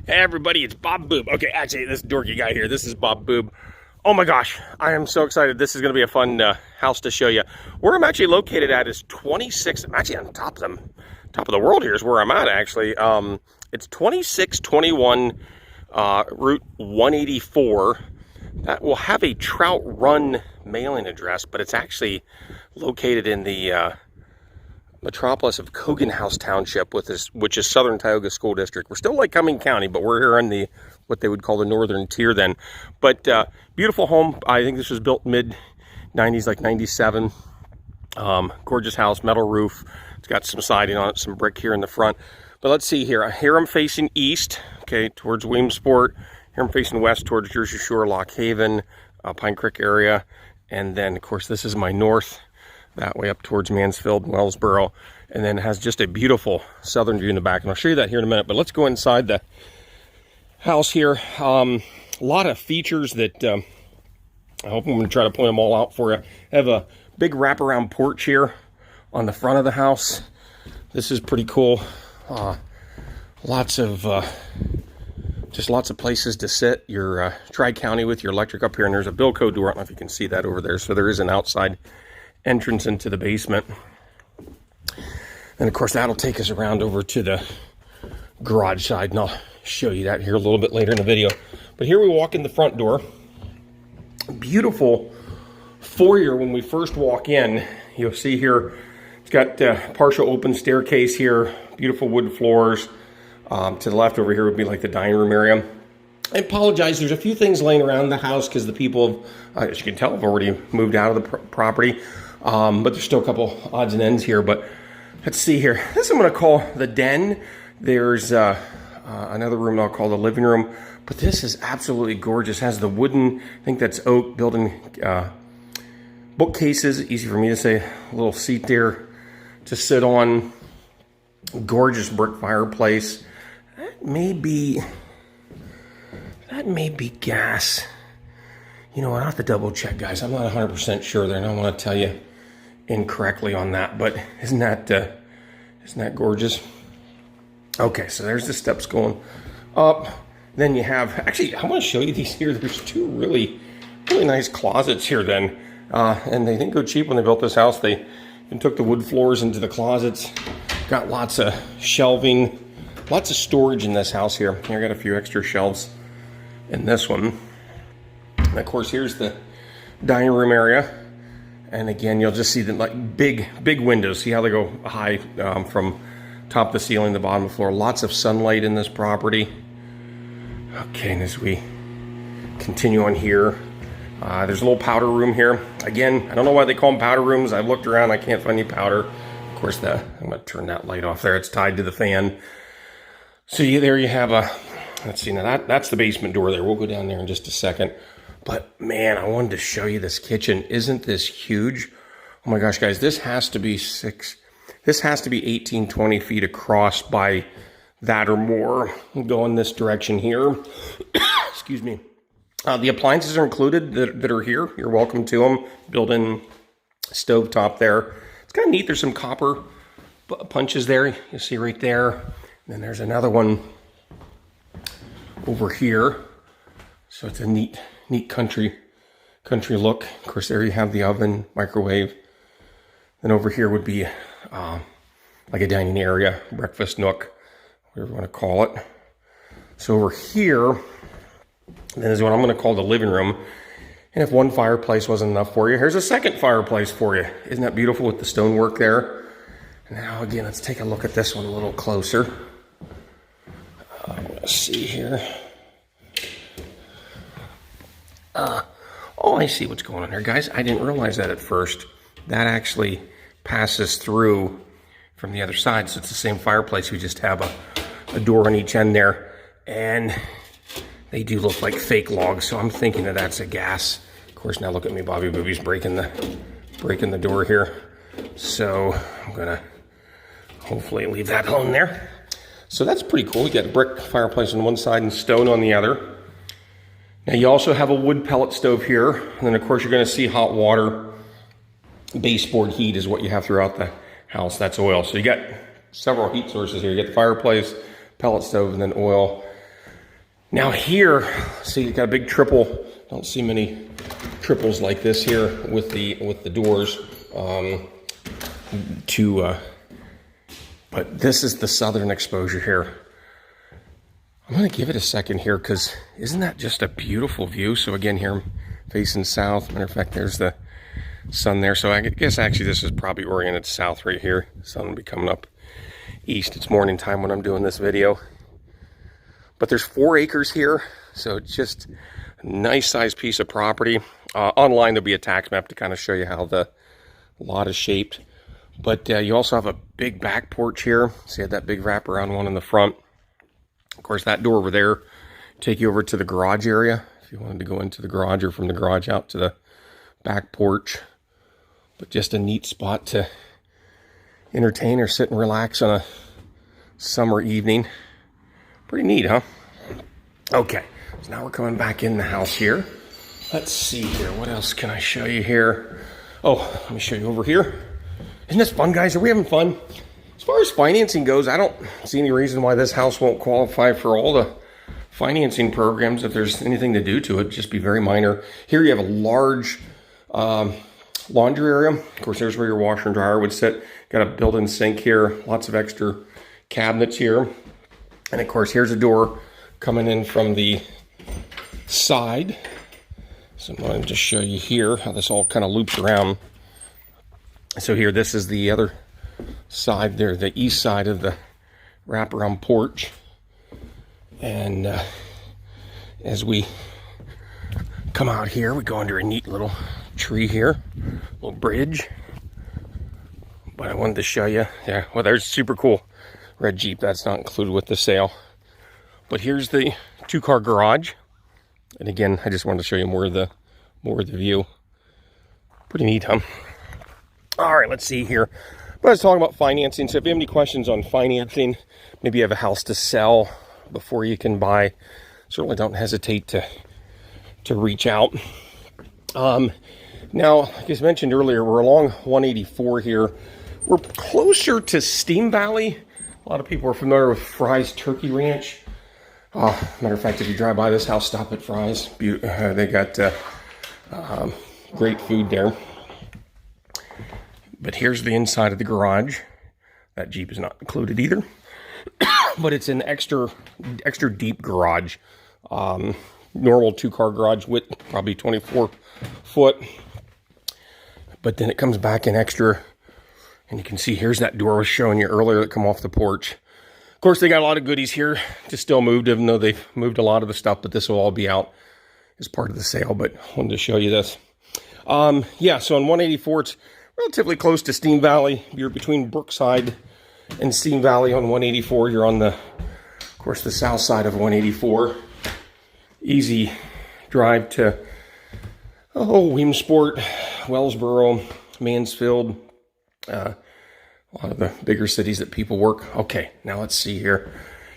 Hey everybody, it's Bob Boob. Okay, actually, this dorky guy here, this is Bob Boob. Oh my gosh, I am so excited. This is going to be a fun house to show you. Where I'm actually located at is 26, I'm actually on top of the world here is where I'm at actually. It's 2621 Route 184. That will have a Trout Run mailing address, but it's actually located in the metropolis of Cogenhouse Township, which is Southern Tioga School District. We're still Lycoming County, but we're here in the what they would call the northern tier then. But beautiful home. I think this was built mid-90s, like 97. Gorgeous house, metal roof. It's got some siding on it, some brick here in the front. But let's see here. Here I'm facing east, okay, towards Williamsport. Here I'm facing west towards Jersey Shore, Lock Haven, Pine Creek area. And then, of course, this is my north, that way up towards Mansfield and Wellsboro, and then it has just a beautiful southern view in the back, and I'll show you that here in a minute. But let's go inside the house here. A lot of features that I hope I'm going to try to point them all out for you. I have a big wraparound porch here on the front of the house. This is pretty cool. Lots of places to sit your Tri-County with your electric up here, and there's a Bilco door. I don't know if you can see that over there. So there is an outside entrance into the basement, and of course that'll take us around over to the garage side, and I'll show you that here a little bit later in the video. But here we walk in the front door. Beautiful foyer. When we first walk in, you'll see here it's got partial open staircase here, beautiful wood floors. To the left over here would be like the dining room area. I apologize, there's a few things laying around the house because the people, as you can tell, have already moved out of the property. But there's still a couple odds and ends here. But let's see here. This I'm going to call the den. There's another room I'll call the living room. But this is absolutely gorgeous. It has the wooden, I think that's oak, built-in bookcases. Easy for me to say. A little seat there to sit on. Gorgeous brick fireplace. That may be gas. You know what, I'll have to double check, guys. I'm not 100% sure there, and I don't want to tell you incorrectly on that, but isn't that gorgeous? Okay, so there's the steps going up. Then you have, actually, I want to show you these here. There's two really nice closets here then. And they didn't go cheap when they built this house. They even took the wood floors into the closets. Got lots of shelving, lots of storage in this house here. Here I got a few extra shelves in this one. And of course, here's the dining room area. And again, you'll just see the like big windows. See how they go high from top of the ceiling to the bottom of the floor. Lots of sunlight in this property. Okay, and as we continue on here, there's a little powder room here. Again, I don't know why they call them powder rooms. I've looked around, I can't find any powder. Of course, I'm going to turn that light off there. It's tied to the fan. So there you have a, let's see, now that's the basement door there. We'll go down there in just a second. But man, I wanted to show you this kitchen. Isn't this huge? Oh my gosh, guys, this has to be 18, 20 feet across by that or more. We'll go in this direction here. Excuse me. The appliances are included that are here. You're welcome to them. Built-in stovetop there. It's kind of neat. There's some copper punches there. You see right there. And then there's another one over here. So it's a neat country look. Of course, there you have the oven, microwave. Then over here would be like a dining area, breakfast nook, whatever you want to call it. So over here, then is what I'm going to call the living room. And if one fireplace wasn't enough for you, here's a second fireplace for you. Isn't that beautiful with the stonework there? Now again, let's take a look at this one a little closer. Let's see here. Oh, I see what's going on here, guys. I didn't realize that at first. That actually passes through from the other side, so it's the same fireplace. We just have a door on each end there, and they do look like fake logs, so I'm thinking that that's a gas. Of course, now look at me, Bobby Booby's breaking the door here. So I'm gonna hopefully leave that alone there. So that's pretty cool. We got a brick fireplace on one side and stone on the other. Now you also have a wood pellet stove here, and then of course you're going to see hot water. Baseboard heat is what you have throughout the house. That's oil. So you got several heat sources here. You got the fireplace, pellet stove, and then oil. Now here, see, you got a big triple. Don't see many triples like this here with the doors. But this is the southern exposure here. I'm going to give it a second here because isn't that just a beautiful view? So again, here I'm facing south. Matter of fact, there's the sun there. So I guess actually this is probably oriented south right here. Sun will be coming up east. It's morning time when I'm doing this video. But there's 4 acres here. So it's just a nice sized piece of property. Online there'll be a tax map to kind of show you how the lot is shaped. But you also have a big back porch here. So you had that big wraparound one in the front. Of course, that door over there take you over to the garage area if you wanted to go into the garage, or from the garage out to the back porch. But just a neat spot to entertain or sit and relax on a summer evening. Pretty neat, huh? Okay, so now we're coming back in the house here. Let's see here. What else can I show you here? Oh, let me show you over here. Isn't this fun, guys? Are we having fun? As far as financing goes, I don't see any reason why this house won't qualify for all the financing programs. If there's anything to do to it, just be very minor. Here you have a large laundry area. Of course, there's where your washer and dryer would sit. Got a built-in sink here. Lots of extra cabinets here. And of course, here's a door coming in from the side. So I'm going to just show you here how this all kind of loops around. So here, this is the other side there, the east side of the wraparound porch. And as we come out here, we go under a neat little tree here, little bridge. But I wanted to show you, yeah, well, there's super cool red Jeep. That's not included with the sale. But here's the 2-car garage. And again, I just wanted to show you more of the view. Pretty neat, huh? All right, let's see here. But I was talking about financing. So if you have any questions on financing, maybe you have a house to sell before you can buy, certainly don't hesitate to reach out. Now, like I mentioned earlier, we're along 184 here. We're closer to Steam Valley. A lot of people are familiar with Fry's Turkey Ranch. Matter of fact, if you drive by this house, stop at Fry's. They got great food there. But here's the inside of the garage. That Jeep is not included either. But it's an extra deep garage. Normal 2-car garage width, probably 24 foot. But then it comes back in extra. And you can see here's that door I was showing you earlier that come off the porch. Of course, they got a lot of goodies here to still moved, even though they've moved a lot of the stuff. But this will all be out as part of the sale. But I wanted to show you this. Yeah, so on 184, it's relatively close to Steam Valley. You're between Brookside and Steam Valley on 184. You're on of course, the south side of 184. Easy drive to, Williamsport, Wellsboro, Mansfield, a lot of the bigger cities that people work. Okay, now let's see here.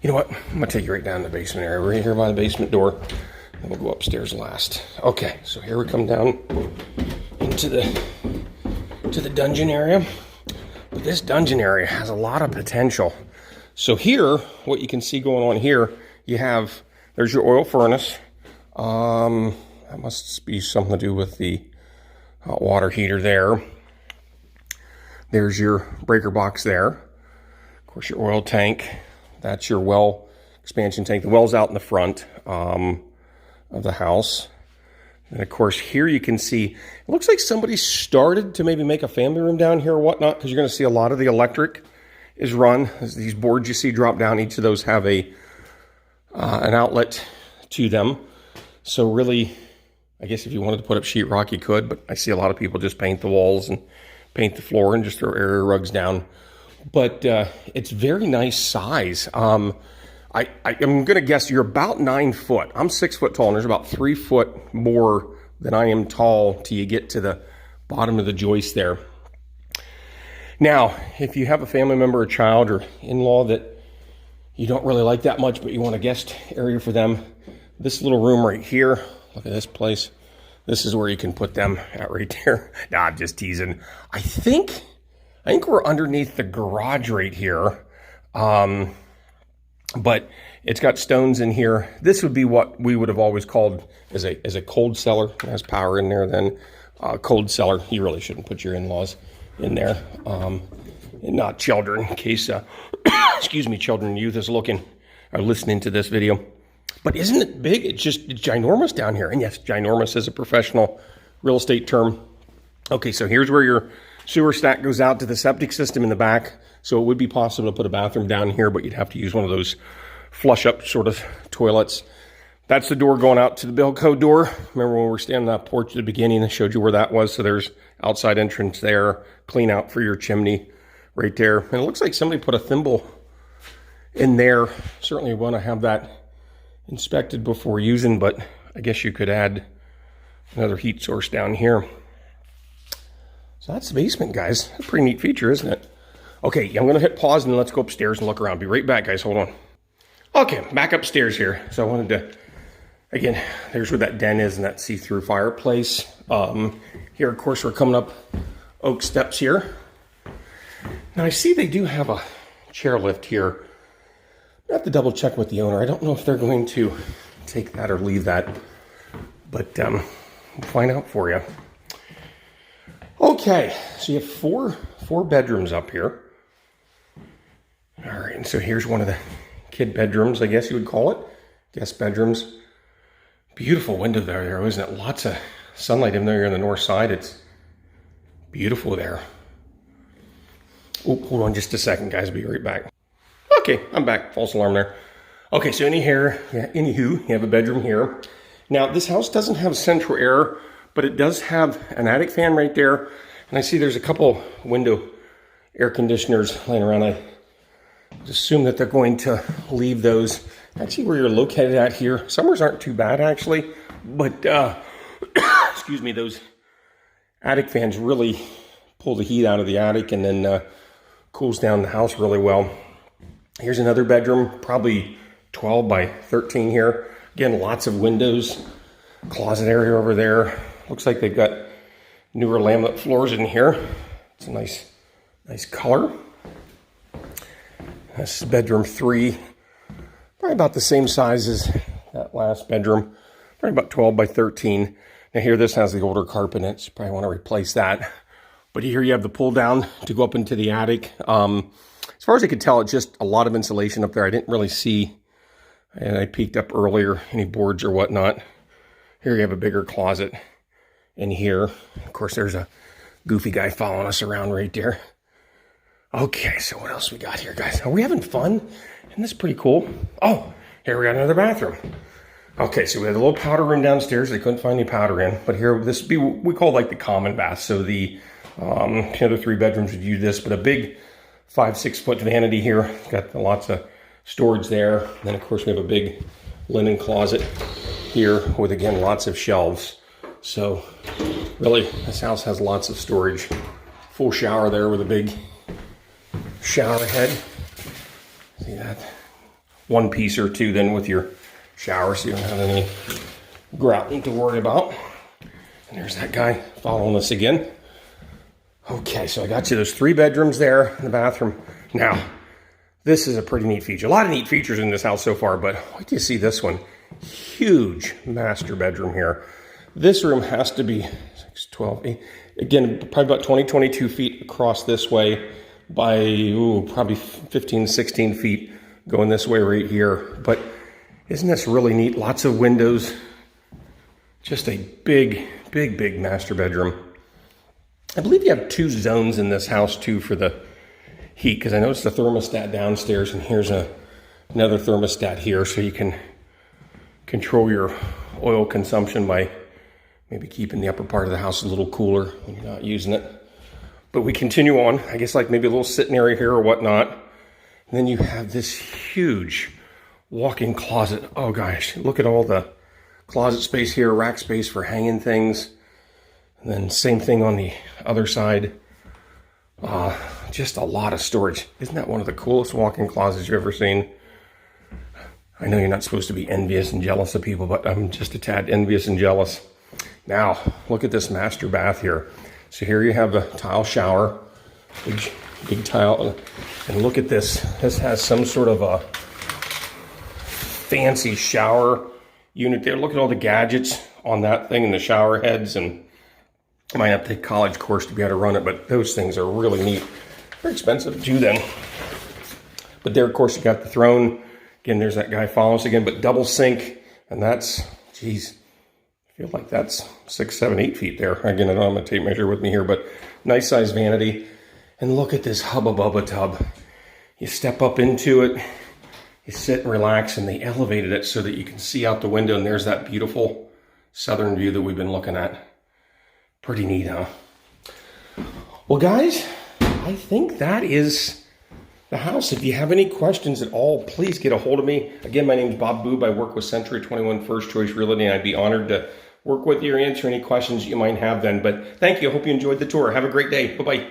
You know what? I'm going to take you right down to the basement area. We're right here by the basement door. And we'll go upstairs last. Okay, so here we come down into the dungeon area. But this dungeon area has a lot of potential. So here, what you can see going on here, there's your oil furnace. That must be something to do with the hot water heater there. There's your breaker box there. Of course, your oil tank. That's your well expansion tank. The well's out in the front of the house. And of course, here you can see, it looks like somebody started to maybe make a family room down here or whatnot, because you're going to see a lot of the electric is run. These boards you see drop down, each of those have an outlet to them. So really, I guess if you wanted to put up sheetrock, you could, but I see a lot of people just paint the walls and paint the floor and just throw area rugs down. But it's very nice size. I'm going to guess you're about 9 foot. I'm 6 foot tall, and there's about 3 foot more than I am tall till you get to the bottom of the joist there. Now, if you have a family member, a child, or in-law that you don't really like that much, but you want a guest area for them, this little room right here, look at this place. This is where you can put them at right there. Nah, I'm just teasing. I think we're underneath the garage right here. But It's got stones in here. This would be what we would have always called as a cold cellar. It has power in there then. Cold cellar. You really shouldn't put your in-laws in there. And not children, in case, excuse me, children and youth is looking or listening to this video. But isn't it big? It's ginormous down here. And yes, ginormous is a professional real estate term. Okay, so here's where your sewer stack goes out to the septic system in the back. So it would be possible to put a bathroom down here, but you'd have to use one of those flush up sort of toilets. That's the door going out to the Bilco door. Remember when we were standing on that porch at the beginning, I showed you where that was. So there's outside entrance there, clean out for your chimney right there. And it looks like somebody put a thimble in there. Certainly want to have that inspected before using, but I guess you could add another heat source down here. So that's the basement, guys. That's a pretty neat feature, isn't it? Okay, I'm gonna hit pause and let's go upstairs and look around. Be right back, guys, hold on. Okay, back upstairs here. So I wanted to, again, there's where that den is and that see-through fireplace. Here, of course, we're coming up oak steps here. Now I see they do have a chair lift here. I have to double check with the owner. I don't know if they're going to take that or leave that, but we'll find out for you. Okay, so you have four bedrooms up here. All right, and so here's one of the kid bedrooms, I guess you would call it. Guest bedrooms. Beautiful window there, isn't it? Lots of sunlight, even though you're on the north side. It's beautiful there. Oh, hold on just a second, guys. I'll be right back. Okay, I'm back. False alarm there. Okay, so anywho, you have a bedroom here. Now, this house doesn't have central air, but it does have an attic fan right there. And I see there's a couple window air conditioners laying around. I assume that they're going to leave those. Actually, where you're located at here, summers aren't too bad, actually. But, excuse me, those attic fans really pull the heat out of the attic and then cools down the house really well. Here's another bedroom, probably 12 by 13 here. Again, lots of windows. Closet area over there. Looks like they've got newer laminate floors in here. It's a nice color. This is bedroom 3. Probably about the same size as that last bedroom. Probably about 12 by 13. Now here, this has the older carpet in it, so probably want to replace that. But here you have the pull down to go up into the attic. As far as I could tell, it's just a lot of insulation up there. I didn't really see, and I peeked up earlier, any boards or whatnot. Here you have a bigger closet in here. Of course, there's a goofy guy following us around right there. Okay, so what else we got here, guys? Are we having fun? Isn't this pretty cool? Oh, here we got another bathroom. Okay, so we had a little powder room downstairs. They couldn't find any powder in, but here, this would be what we call like the common bath. So the other 3 bedrooms would use this, but a big 5-6 foot vanity here. Got lots of storage there. And then, of course, we have a big linen closet here with, again, lots of shelves. So really, this house has lots of storage. Full shower there with a big shower head. See that? One piece or two then with your shower, so you don't have any grouting to worry about. And there's that guy following us again. Okay, so I got you those 3 bedrooms there in the bathroom. Now, this is a pretty neat feature. A lot of neat features in this house so far, but wait till you see this one. Huge master bedroom here. This room has to be 6, 12, 8, again, probably about 20, 22 feet across this way by, probably 15, 16 feet going this way right here. But isn't this really neat? Lots of windows. Just a big, big, big master bedroom. I believe you have 2 zones in this house too for the heat, because I noticed the thermostat downstairs, and here's another thermostat here, so you can control your oil consumption by maybe keeping the upper part of the house a little cooler when you're not using it. But we continue on, I guess like maybe a little sitting area here or whatnot. And then you have this huge walk-in closet. Oh gosh, look at all the closet space here, rack space for hanging things. And then same thing on the other side. Just a lot of storage. Isn't that one of the coolest walk-in closets you've ever seen? I know you're not supposed to be envious and jealous of people, but I'm just a tad envious and jealous. Now, look at this master bath here. So here you have the tile shower, big tile, and look at this. This has some sort of a fancy shower unit there. Look at all the gadgets on that thing and the shower heads, and I might have to take a college course to be able to run it, but those things are really neat. Very expensive too then. But there, of course, you got the throne. Again, there's that guy following us again, but double sink, and that's, geez, I feel like that's 6, 7, 8 feet there. Again, I don't have my tape measure with me here, but nice size vanity. And look at this Hubba Bubba tub. You step up into it, you sit and relax, and they elevated it so that you can see out the window, and there's that beautiful southern view that we've been looking at. Pretty neat, huh? Well, guys, I think that is the house. If you have any questions at all, please get a hold of me. Again, my name is Bob Boob. I work with C21 First Choice Realty, and I'd be honored to work with you or answer any questions you might have then. But thank you. I hope you enjoyed the tour. Have a great day. Bye-bye.